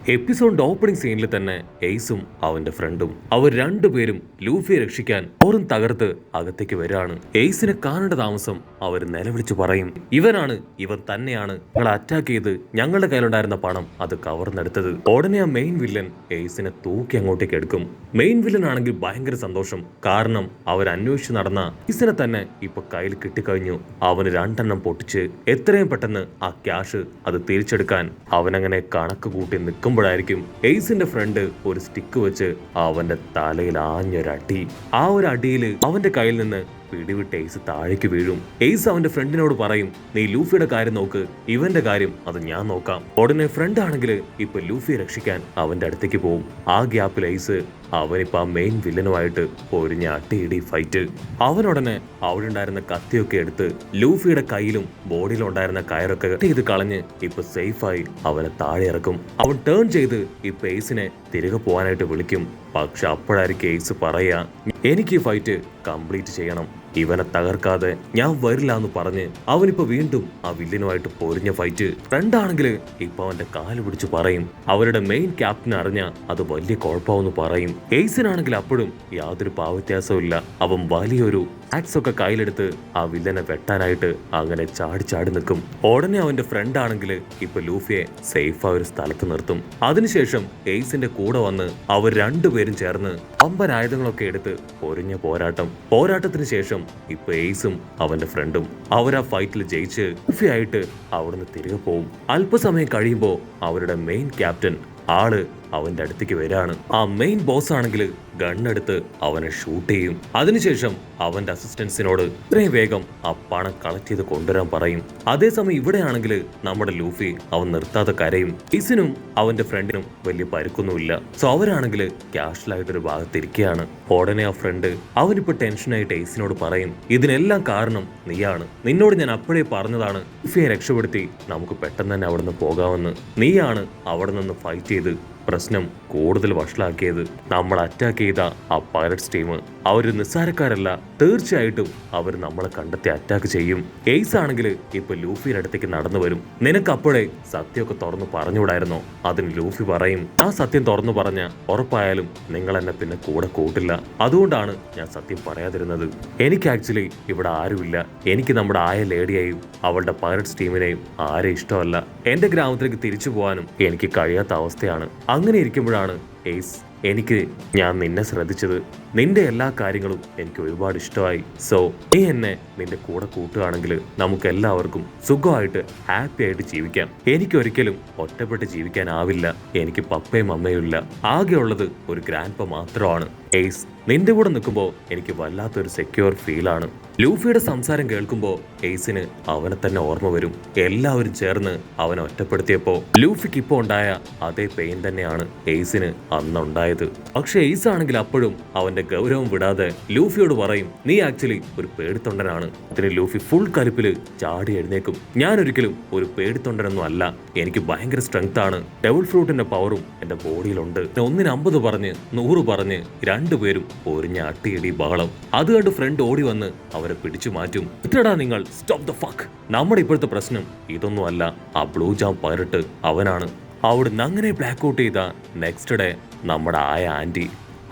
എപ്പിസോഡിന്റെ opening സീനിൽ തന്നെ എയ്സും അവന്റെ ഫ്രണ്ടും അവർ രണ്ടുപേരും ലൂഫിയെ രക്ഷിക്കാൻ ഓറും തകർത്ത് അകത്തേക്ക് വരാണ്. എയ്സിനെ കാണേണ്ട താമസം അവർ നിലവിളിച്ചു പറയും, ഇവൻ തന്നെയാണ് ഞങ്ങളെ അറ്റാക്ക് ചെയ്ത് ഞങ്ങളുടെ കയ്യിലുണ്ടായിരുന്ന പണം അത് കവർന്നെടുത്തത്. ഉടനെ ആ മെയിൻ വില്ലൻ എയ്സിനെ തൂക്കി അങ്ങോട്ടേക്ക് എടുക്കും. മെയിൻ വില്ലൻ ആണെങ്കിൽ ഭയങ്കര സന്തോഷം, കാരണം അവർ അന്വേഷിച്ച് നടന്ന എയ്സിനെ തന്നെ ഇപ്പൊ കയ്യിൽ കിട്ടിക്കഴിഞ്ഞു. അവന് രണ്ടെണ്ണം പൊട്ടിച്ച് എത്രയും പെട്ടെന്ന് ആ ക്യാഷ് അത് തിരിച്ചെടുക്കാൻ അവനങ്ങനെ കണക്ക് കൂട്ടി നിൽക്കുമ്പോഴായിരിക്കും എയ്സിന്റെ ഫ്രണ്ട് ഒരു സ്റ്റിക്ക് വെച്ച് അവന്റെ തലയിൽ ആഞ്ഞൊരടി. ആ ഒരു അടിയിൽ അവന്റെ കയ്യിൽ നിന്ന് പിടിവിട്ട് എയ്സ് താഴേക്ക് വീഴും. എയ്സ് അവന്റെ ഫ്രണ്ടിനോട് പറയും, നീ ലൂഫിയുടെ കാര്യം നോക്ക്, ഇവന്റെ കാര്യം അത് ഞാൻ നോക്കാം. ഉടനെ ഫ്രണ്ട് ആണെങ്കിൽ ഇപ്പൊ ലൂഫിയെ രക്ഷിക്കാൻ അവന്റെ അടുത്തേക്ക് പോകും. ആ ഗ്യാപ്പിൽ എയ്സ് അവനിപ്പോ ആ മെയിൻ വില്ലനുമായിട്ട് പൊരിഞ്ഞ അട്ടിയിടി ഫൈറ്റ്. അവനുടനെ അവിടെ ഉണ്ടായിരുന്ന കത്തിയൊക്കെ എടുത്ത് ലൂഫിയുടെ കയ്യിലും ബോഡിയിലും ഉണ്ടായിരുന്ന കയറൊക്കെ കട്ട് ചെയ്ത് കളഞ്ഞ് ഇപ്പൊ സേഫായി അവനെ താഴെ ഇറക്കും. അവൻ ടേൺ ചെയ്ത് ഇപ്പൊ എയ്സിനെ തിരികെ പോകാനായിട്ട് വിളിക്കും. പക്ഷെ അപ്പോഴായിരിക്കും എയ്സ് പറയാ, എനിക്ക് ഈ ഫൈറ്റ് കംപ്ലീറ്റ് ചെയ്യണം, ഇവനെ തകർക്കാതെ ഞാൻ വരില്ല എന്ന് പറഞ്ഞ് അവനിപ്പോ വീണ്ടും ആ വില്ലനുമായിട്ട് പൊരിഞ്ഞ ഫൈറ്റ്. ഫ്രണ്ടാണെങ്കിൽ ഇപ്പൊ അവന്റെ കാല് പിടിച്ച് പറയും, അവരുടെ മെയിൻ ക്യാപ്റ്റൻ അറിഞ്ഞ അത് വലിയ കുഴപ്പമെന്ന് പറയും. എയ്സിനാണെങ്കിൽ അപ്പോഴും യാതൊരു പാവ്യത്യാസവും ഇല്ല. അവൻ വലിയൊരു ആക്സ് ഒക്കെ കയ്യിലെടുത്ത് ആ വില്ലനെ വെട്ടാനായിട്ട് അങ്ങനെ ചാടി നിൽക്കും. ഉടനെ അവന്റെ ഫ്രണ്ട് ആണെങ്കിൽ ഇപ്പൊ ലൂഫിയെ സേഫായ ഒരു സ്ഥലത്ത് നിർത്തും. അതിനുശേഷം എയ്സിന്റെ കൂടെ വന്ന് അവർ രണ്ടുപേരും ചേർന്ന് അമ്പൻ ആയുധങ്ങളൊക്കെ എടുത്ത് പൊരിഞ്ഞ പോരാട്ടത്തിന് ശേഷം ഇപ്പൊ എയ്സും അവന്റെ ഫ്രണ്ടും അവർ ആ ഫൈറ്റിൽ ജയിച്ച് ലൂഫി ആയിട്ട് അവിടുന്ന് തിരികെ പോവും. അല്പസമയം കഴിയുമ്പോ അവരുടെ മെയിൻ ക്യാപ്റ്റൻ ആള് അവന്റെ അടുത്തേക്ക് വരാണ്. ആ മെയിൻ ബോസ് ആണെങ്കിൽ ഗണ്ണെടുത്ത് അവനെ ഷൂട്ട് ചെയ്യും. അതിനുശേഷം അവന്റെ അസിസ്റ്റൻസിനോട് ഇത്രയും വേഗം ആ പണം കളക്ട് ചെയ്ത് കൊണ്ടുവരാൻ പറയും. അതേസമയം ഇവിടെയാണെങ്കിൽ നമ്മുടെ ലൂഫി അവൻ നിർത്താതെ കരയും. ഇസിനും അവന്റെ ഫ്രണ്ടിനും വലിയ പരുക്കൊന്നുമില്ല. സോ അവരാണെങ്കിൽ ക്യാഷ്വലായിട്ടൊരു ഭാഗത്തിരിക്കുകയാണ്. ഉടനെ ആ ഫ്രണ്ട് അവനിപ്പോ ടെൻഷനായിട്ട് എയ്സിനോട് പറയും, ഇതിനെല്ലാം കാരണം നീയാണ്, നിന്നോട് ഞാൻ അപ്പോഴേ പറഞ്ഞതാണ് ലൂഫിയെ രക്ഷപ്പെടുത്തി നമുക്ക് പെട്ടെന്ന് തന്നെ അവിടെ നിന്ന് പോകാമെന്ന്. നീയാണ് അവിടെ നിന്ന് ഫൈറ്റ് ചെയ്ത് പ്രശ്നം കൂടുതൽ വഷളാക്കിയത്. നമ്മൾ അറ്റാക്ക് ചെയ്ത ആ പൈററ്റ്സ് ടീം അവര് നിസ്സാരക്കാരല്ല, തീർച്ചയായിട്ടും അവർ നമ്മളെ കണ്ടെത്തി അറ്റാക്ക് ചെയ്യും. എയ്സ് ആണെങ്കിൽ ഇപ്പൊ ലൂഫിയുടെ അടുത്തേക്ക് നടന്നു വരും. നിനക്ക് അപ്പോഴേ സത്യമൊക്കെ തുറന്നു പറഞ്ഞുകൂടായിരുന്നോ? അതിന് ലൂഫി പറയും, ആ സത്യം തുറന്നു പറഞ്ഞ ഉറപ്പായാലും നിങ്ങൾ എന്നെ പിന്നെ കൂടെ കൂട്ടില്ല, അതുകൊണ്ടാണ് ഞാൻ സത്യം പറയാതിരുന്നത്. എനിക്ക് ആക്ച്വലി ഇവിടെ ആരുമില്ല, എനിക്ക് നമ്മുടെ ആയ ലേഡിയെയും അവളുടെ പൈററ്റ്സ് ടീമിനെയും ആരെ ഇഷ്ടമല്ല. എന്റെ ഗ്രാമത്തിലേക്ക് തിരിച്ചു പോകാനും എനിക്ക് കഴിയാത്ത അവസ്ഥയാണ്. അങ്ങനെ ഇരിക്കുമ്പോഴാണ് എയ്സ്, ഞാൻ നിന്നെ ശ്രദ്ധിച്ചത്, നിന്റെ എല്ലാ കാര്യങ്ങളും എനിക്ക് ഒരുപാട് ഇഷ്ടമായി. സോ നീ എന്നെ നിന്റെ കൂടെ കൂട്ടുകയാണെങ്കിൽ നമുക്ക് എല്ലാവർക്കും സുഖമായിട്ട് ഹാപ്പി ആയിട്ട് ജീവിക്കാം. എനിക്കൊരിക്കലും ഒറ്റപ്പെട്ട് ജീവിക്കാനാവില്ല. എനിക്ക് പപ്പയും അമ്മയും ഇല്ല, ആകെയുള്ളത് ഒരു ഗ്രാൻഡ്പ മാത്രമാണ്. എയ്സ്, നിന്റെ കൂടെ നിൽക്കുമ്പോൾ എനിക്ക് വല്ലാത്തൊരു സെക്യൂർ ഫീലാണ്. ലൂഫിയുടെ സംസാരം കേൾക്കുമ്പോൾ എയ്സിന് അവനെ തന്നെ ഓർമ്മ വരും. എല്ലാവരും ചേർന്ന് അവനെ ഒറ്റപ്പെടുത്തിയപ്പോ ലൂഫിക്ക് ഇപ്പോൾ ഉണ്ടായ അതേ പെയിൻ തന്നെയാണ് എയ്സിന് അന്നുണ്ടായത്. പക്ഷെ എയ്സ് ആണെങ്കിൽ അപ്പോഴും അവന്റെ ഗൗരവം വിടാതെ ലൂഫിയോട് പറയും, നീ ആക്ച്വലി ഒരു പേടിത്തൊണ്ടനാണ്. അതിന് ലൂഫി ഫുൾ കലിപ്പില് ചാടി എഴുന്നേക്കും. ഞാൻ ഒരിക്കലും ഒരു പേടിത്തൊണ്ടനൊന്നും അല്ല, എനിക്ക് ഭയങ്കര സ്ട്രെങ്ത് ആണ്, ഡബിൾ ഫ്രൂട്ടിന്റെ പവറും എന്റെ ബോഡിയിലുണ്ട്. 1-ന് 50 പറഞ്ഞ് 100 പറഞ്ഞ് രണ്ടുപേരും പൊരിഞ്ഞ അട്ടിയിടി ബഹളം. അത് കണ്ട് ഫ്രണ്ട് ഓടി വന്ന് അവരെ പിടിച്ചു മാറ്റും. ഇറ്റടാ നിങ്ങൾ, സ്റ്റോപ്പ് ദ ഫക്ക്. നമ്മുടെ ഇപ്പോഴത്തെ പ്രശ്നം ഇതൊന്നും അല്ല, ആ ബ്ലൂ ജാം പൈററ്റ് അവനാണ്. അവിടുന്ന് അങ്ങനെ ബ്ലാക്ക് ഔട്ട് ചെയ്ത നെക്സ്റ്റ് ഡേ നമ്മുടെ ആയ ആന്റി,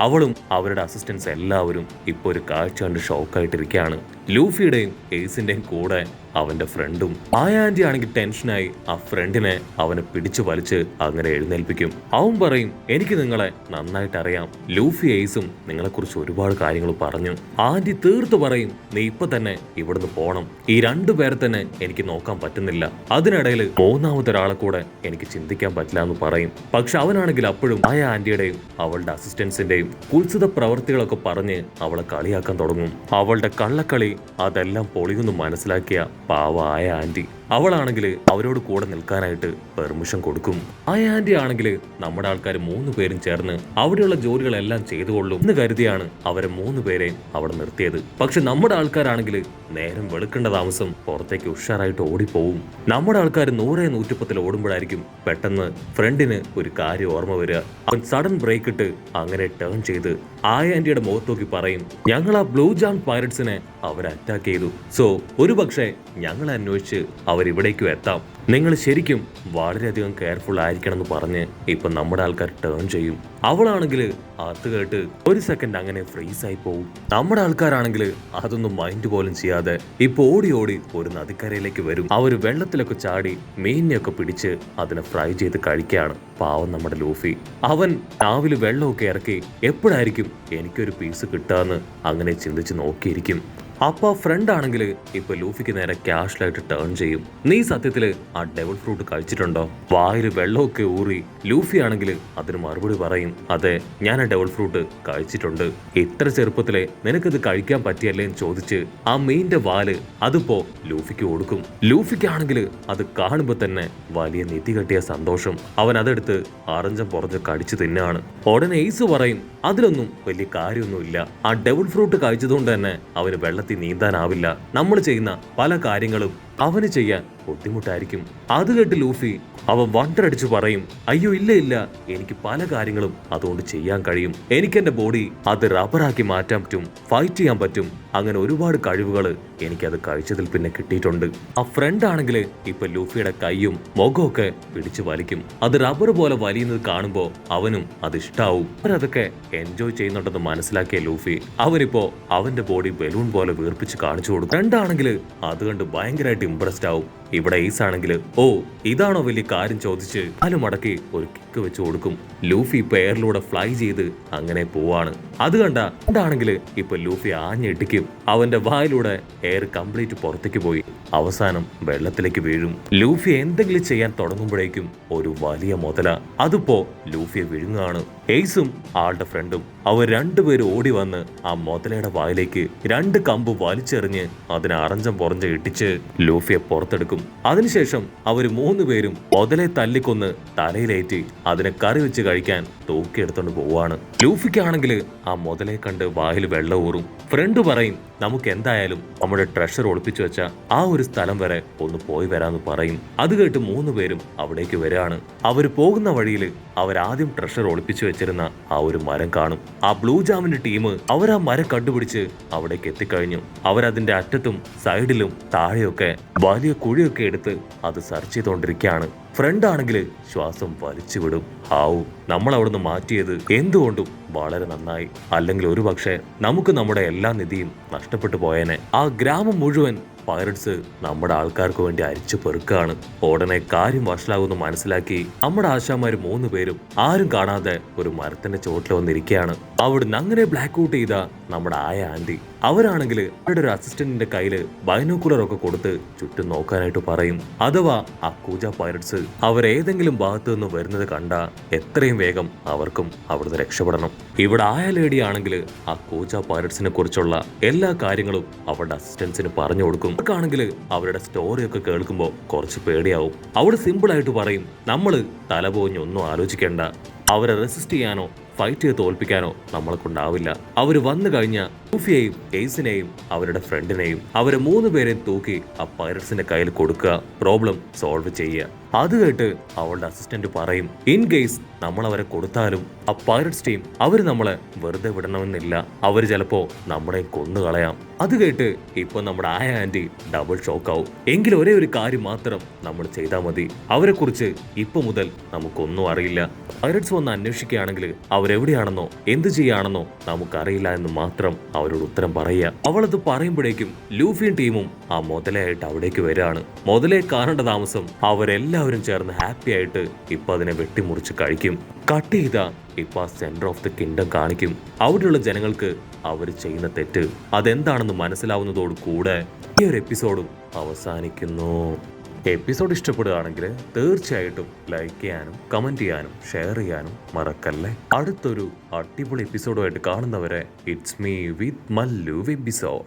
അവളും അവരുടെ അസിസ്റ്റൻസ് എല്ലാവരും ഇപ്പൊ ഒരു കാഴ്ച കണ്ട് ഷോക്കായിട്ടിരിക്കുകയാണ്. ലൂഫിയുടെയും എയ്സിന്റെയും കൂടെ അവന്റെ ഫ്രണ്ടും. ആയ ആന്റി ആണെങ്കിൽ ടെൻഷനായി ആ ഫ്രണ്ടിനെ അവനെ പിടിച്ചു വലിച്ച് അങ്ങനെ എഴുന്നേൽപ്പിക്കും. അവൻ പറയും, എനിക്ക് നിങ്ങളെ നന്നായിട്ട് അറിയാം, ലൂഫി എയ്സും നിങ്ങളെക്കുറിച്ച് ഒരുപാട് കാര്യങ്ങൾ പറഞ്ഞു. ആന്റി തീർത്തു പറയും, നീ ഇപ്പൊ തന്നെ ഇവിടുന്ന് പോണം, ഈ രണ്ടുപേരെ തന്നെ എനിക്ക് നോക്കാൻ പറ്റുന്നില്ല, അതിനിടയിൽ മൂന്നാമത്തെ ഒരാളെ കൂടെ എനിക്ക് ചിന്തിക്കാൻ പറ്റില്ല എന്ന് പറയും. പക്ഷെ അവനാണെങ്കിൽ അപ്പോഴും ആയ ആന്റിയുടെയും അവളുടെ അസിസ്റ്റൻസിന്റെയും കുത്സിത പ്രവർത്തികളൊക്കെ പറഞ്ഞ് അവളെ കളിയാക്കാൻ തുടങ്ങും. അവളുടെ കള്ളക്കളി അതെല്ലാം പൊളിയൊന്നും മനസ്സിലാക്കിയ പാവായ ആന്റി അവളാണെങ്കിൽ അവരോട് കൂടെ നിൽക്കാനായിട്ട് പെർമിഷൻ കൊടുക്കും. ആ ആന്റി ആണെങ്കിൽ നമ്മുടെ ആൾക്കാർ 3 പേരും ചേർന്ന് അവിടെയുള്ള ജോലികളെല്ലാം ചെയ്തുകൊള്ളും എന്ന് കരുതിയാണ് അവരെ 3 പേരെയും അവിടെ നിർത്തിയത്. പക്ഷെ നമ്മുടെ ആൾക്കാരാണെങ്കിൽ നേരം വെളുക്കേണ്ട താമസം പുറത്തേക്ക് ഉഷാറായിട്ട് ഓടിപ്പോവും. നമ്മുടെ ആൾക്കാർ 100-110 ഓടുമ്പോഴായിരിക്കും പെട്ടെന്ന് ഫ്രണ്ടിന് ഒരു കാര്യം ഓർമ്മ വരിക. അവൻ സഡൻ ബ്രേക്ക് ഇട്ട് അങ്ങനെ ടേൺ ചെയ്ത് ആന്റിയുടെ മുഖത്ത് നോക്കി പറയും, ഞങ്ങൾ ആ ബ്ലൂ ജാം പൈററ്റ്സിനെ അവർ അറ്റാക്ക് ചെയ്തു. സോ ഒരു പക്ഷേ ഞങ്ങളെ അന്വേഷിച്ച് അവരിവിടേക്കും എത്താം. നിങ്ങൾ ശരിക്കും വളരെയധികം കെയർഫുൾ ആയിരിക്കണം എന്ന് പറഞ്ഞ് ഇപ്പൊ നമ്മുടെ ആൾക്കാർ ടേൺ ചെയ്യും. അവളാണെങ്കിൽ അത് കേട്ട് ഒരു സെക്കൻഡ് അങ്ങനെ ഫ്രീസ് ആയി പോകും. നമ്മുടെ ആൾക്കാരാണെങ്കിൽ അതൊന്നും മൈൻഡ് പോലും ചെയ്യാതെ ഇപ്പൊ ഓടി ഓടി ഒരു നദിക്കരയിലേക്ക് വരും. അവര് വെള്ളത്തിലൊക്കെ ചാടി മീനിനെയൊക്കെ പിടിച്ച് അതിനെ ഫ്രൈ ചെയ്ത് കഴിക്കുകയാണ്. പാവം നമ്മുടെ ലൂഫി, അവൻ രാവിലെ വെള്ളമൊക്കെ ഇറക്കി എപ്പോഴായിരിക്കും എനിക്കൊരു പീസ് കിട്ടാന്ന് അങ്ങനെ ചിന്തിച്ച് നോക്കിയിരിക്കും. അപ്പൊ ഫ്രണ്ട് ആണെങ്കിൽ ഇപ്പൊ ലൂഫിക്ക് നേരെ ക്യാഷ്വലായിട്ട് ടേൺ ചെയ്യും. നീ സത്യത്തില് ആ ഡെവിൾ ഫ്രൂട്ട് കഴിച്ചിട്ടുണ്ടോ? വായില് വെള്ളമൊക്കെ ഊറി ലൂഫി ആണെങ്കിൽ അതിന് മറുപടി പറയും, അതെ, ഞാൻ ആ ഡെവിൾ ഫ്രൂട്ട് കഴിച്ചിട്ടുണ്ട്. ഇത്ര ചെറുപ്പത്തിലെ നിനക്കിത് കഴിക്കാൻ പറ്റിയല്ലേ എന്ന് ചോദിച്ച് ആ മീനിന്റെ വാല് അതിപ്പോ ലൂഫിക്ക് കൊടുക്കും. ലൂഫിക്കാണെങ്കിൽ അത് കാണുമ്പോ തന്നെ വലിയ നിധി കെട്ടിയ സന്തോഷം. അവൻ അതെടുത്ത് അറഞ്ചം പുറഞ്ഞ് കടിച്ചു തിന്നാണ്. ഉടനെ എയ്സ് പറയും, അതിലൊന്നും വലിയ കാര്യമൊന്നുമില്ല. ആ ഡെവിൾ ഫ്രൂട്ട് കഴിച്ചതുകൊണ്ട് തന്നെ അവന് വെള്ളത്തിൽ നീന്താനാവില്ല. നമ്മൾ ചെയ്യുന്ന പല കാര്യങ്ങളും അവന് ചെയ്യാൻ ബുദ്ധിമുട്ടായിരിക്കും. അത് കേട്ട് ലൂഫി അവൻ വണ്ടറടിച്ചു പറയും, അയ്യോ ഇല്ല ഇല്ല, എനിക്ക് പല കാര്യങ്ങളും അതുകൊണ്ട് ചെയ്യാൻ കഴിയും. എനിക്ക് എന്റെ ബോഡി അത് റബ്ബറാക്കി മാറ്റാൻ പറ്റും, ഫൈറ്റ് ചെയ്യാൻ പറ്റും. അങ്ങനെ ഒരുപാട് കഴിവുകൾ എനിക്കത് കഴിച്ചതിൽ പിന്നെ കിട്ടിയിട്ടുണ്ട്. ആ ഫ്രണ്ട് ആണെങ്കിൽ ഇപ്പൊ ലൂഫിയുടെ കൈയും മുഖമൊക്കെ പിടിച്ചു വലിക്കും. അത് റബ്ബർ പോലെ വലിയുന്നത് കാണുമ്പോ അവനും അത് ഇഷ്ടാവും. അവരതൊക്കെ എൻജോയ് ചെയ്യുന്നുണ്ടെന്ന് മനസ്സിലാക്കിയ ലൂഫി അവനിപ്പോ അവന്റെ ബോഡി ബലൂൺ പോലെ വീർപ്പിച്ച് കാണിച്ചു കൊടുക്കും. ഫ്രണ്ടാണെങ്കിൽ അത് കണ്ട് ഭയങ്കരമായിട്ട് ഇംപ്രസ്ഡ് ആവും. ഇവിടെ എയ്സ് ആണെങ്കിൽ ഓ ഇതാണോ വലിയ കാര്യം ചോദിച്ച് കാല് മടക്കി ഒരു കിക്ക് വെച്ച് കൊടുക്കും. ലൂഫി ഇപ്പൊ എയറിലൂടെ ഫ്ലൈ ചെയ്ത് അങ്ങനെ പോവാണ്. അത് കണ്ടാണെങ്കിൽ ഇപ്പൊ ലൂഫി ആഞ്ഞിട്ടിക്കും. അവന്റെ വായിലൂടെ എയർ കംപ്ലീറ്റ് പുറത്തേക്ക് പോയി അവസാനം വെള്ളത്തിലേക്ക് വീഴും. ലൂഫി എന്തെങ്കിലും ചെയ്യാൻ തുടങ്ങുമ്പോഴേക്കും ഒരു വലിയ മുതല അതിപ്പോ ലൂഫിയെ വിഴുങ്ങാണ്. എയ്സും ആളുടെ ഫ്രണ്ടും അവർ രണ്ടുപേരും ഓടി വന്ന് ആ മുതലയുടെ വായിലേക്ക് 2 കമ്പ് വലിച്ചെറിഞ്ഞ് അതിനെ അറഞ്ചം പുറഞ്ഞ് ഇട്ടിച്ച് ലൂഫിയെ പുറത്തെടുക്കും. അതിനുശേഷം അവര് 3 പേരും മുതലെ തല്ലിക്കൊന്ന് തലയിലേറ്റി അതിനെ കറി വെച്ച് കഴിക്കാൻ തൂക്കിയെടുത്തോണ്ട് പോവാണ്. ലൂഫിക്കാണെങ്കിൽ ആ മുതലെ കണ്ട് വായിൽ വെള്ളം ഊറും. ഫ്രണ്ട് പറയും, നമുക്ക് എന്തായാലും നമ്മുടെ ട്രഷർ ഒളിപ്പിച്ചു വെച്ച ആ ഒരു സ്ഥലം വരെ ഒന്ന് പോയി വരാന്ന് പറയും. അത് കേട്ട് 3 പേരും അവിടേക്ക് വരാണ്. അവര് പോകുന്ന വഴിയിൽ അവരാദ്യം ട്രഷർ ഒളിപ്പിച്ചു വെച്ചിരുന്ന ആ ഒരു മരം കാണും. ആ ബ്ലൂ ജാമിന്റെ ടീം അവർ ആ മരം കണ്ടുപിടിച്ച് അവിടേക്ക് എത്തിക്കഴിഞ്ഞു. അവരതിന്റെ അറ്റത്തും സൈഡിലും താഴെയൊക്കെ വലിയ കുഴിയൊക്കെ എടുത്ത് അത് സെർച്ച് ചെയ്തുകൊണ്ടിരിക്കുകയാണ്. ഫ്രണ്ട് ആണെങ്കിൽ ശ്വാസം വലിച്ചു വിടും. ഹാവു, നമ്മൾ അവിടുന്ന് മാറ്റിയത് എന്തുകൊണ്ടും വളരെ നന്നായി. അല്ലെങ്കിൽ ഒരു പക്ഷേ നമുക്ക് നമ്മുടെ എല്ലാ നിധിയും നഷ്ടപ്പെട്ടു പോയേനെ. ആ ഗ്രാമം മുഴുവൻ പൈററ്റ്സ് നമ്മുടെ ആൾക്കാർക്ക് വേണ്ടി അരിച്ചു പെറുക്കാണ്. ഉടനെ കാര്യം വഷളാകുമെന്ന് മനസ്സിലാക്കി നമ്മുടെ ആശാമാര് 3 പേരും ആരും കാണാതെ ഒരു മരത്തിന്റെ ചോട്ടിൽ വന്നിരിക്കുകയാണ്. അവിടുന്ന് അങ്ങനെ ബ്ലാക്ക് ഔട്ട് ചെയ്ത നമ്മുടെ ആയ ആന്റി അവരാണെങ്കിൽ അവരുടെ ഒരു അസിസ്റ്റന്റിന്റെ കയ്യില് ബൈനോക്കുലർ ഒക്കെ കൊടുത്ത് ചുറ്റും നോക്കാനായിട്ട് പറയും. അഥവാ ആ കൂജ പൈററ്റ്സ് അവരേതെങ്കിലും ഭാഗത്തു നിന്ന് വരുന്നത് കണ്ട എത്രയും വേഗം അവർക്കും അവിടുന്ന് രക്ഷപ്പെടണം. ഇവിടെ ആയ ലേഡി ആണെങ്കിൽ ആ കൂജ പൈററ്റ്സിനെ കുറിച്ചുള്ള എല്ലാ കാര്യങ്ങളും അവരുടെ അസിസ്റ്റൻസിന് പറഞ്ഞു കൊടുക്കും. അവർക്കാണെങ്കിൽ അവരുടെ സ്റ്റോറിയൊക്കെ കേൾക്കുമ്പോൾ കുറച്ച് പേടിയാവും. അവിടെ സിമ്പിൾ ആയിട്ട് പറയും, നമ്മള് തലപോഞ്ഞൊന്നും ആലോചിക്കേണ്ട, അവരെ റെസിസ്റ്റ് ചെയ്യാനോ ഫൈറ്റ് ചെയ്ത് തോൽപ്പിക്കാനോ നമ്മളെ കൊണ്ടാവില്ല. അവര് വന്നു കഴിഞ്ഞ ലൂഫിയെയും എയ്സിനെയും അവരുടെ ഫ്രണ്ടിനെയും അവരെ 3 പേരെയും തൂക്കി ആ പൈററ്റ്സിന്റെ കയ്യിൽ കൊടുക്കുക, പ്രോബ്ലം സോൾവ് ചെയ്യുക. അത് കേട്ട് അവളുടെ അസിസ്റ്റന്റ് പറയും, ഇൻ കേസ് നമ്മൾ അവരെ കൊടുത്താലും ആ പൈററ്റ്സ് ടീം അവര് നമ്മളെ വെറുതെ വിടണമെന്നില്ല, അവര് ചിലപ്പോ നമ്മളെ കൊന്നുകളയാം. അത് കേട്ട് ഇപ്പൊ നമ്മുടെ ആയ ആന്റി ഡബിൾ ഷോക്ക് ആവും. എങ്കിൽ ഒരേ ഒരു കാര്യം മാത്രം നമ്മൾ ചെയ്താൽ മതി, അവരെ കുറിച്ച് ഇപ്പൊ മുതൽ നമുക്കൊന്നും അറിയില്ല. പൈററ്റ്സ് വന്ന് അന്വേഷിക്കുകയാണെങ്കിൽ അവരെവിടെയാണെന്നോ എന്ത് ചെയ്യാണെന്നോ നമുക്കറിയില്ല എന്ന് മാത്രം അവരോട് ഉത്തരം പറയുക. അവളത് പറയുമ്പോഴേക്കും ലൂഫിയും ടീമും ആ മുതലയായിട്ട് അവിടേക്ക് വരികയാണ്. മുതലയെ കാണേണ്ട താമസം അവരെല്ലാവരും ചേർന്ന് ഹാപ്പി ആയിട്ട് ഇപ്പൊ അതിനെ വെട്ടിമുറിച്ച് കഴിക്കും. കട്ട് ചെയ്ത ഇപ്പൊ സെന്റർ ഓഫ് ദ കിങ്ഡം കാണിക്കും. അവിടെയുള്ള ജനങ്ങൾക്ക് അവർ ചെയ്യുന്ന തെറ്റ് അതെന്താണെന്ന് മനസ്സിലാവുന്നതോട് കൂടെ ഈ ഒരു എപ്പിസോഡും അവസാനിക്കുന്നു. എപ്പിസോഡ് ഇഷ്ടപ്പെടുകയാണെങ്കിൽ തീർച്ചയായിട്ടും ലൈക്ക് ചെയ്യാനും കമന്റ് ചെയ്യാനും ഷെയർ ചെയ്യാനും മറക്കല്ലേ. അടുത്തൊരു അടിപൊളി എപ്പിസോഡുമായിട്ട് കാണുന്നവരെ it's me with Mallu episode.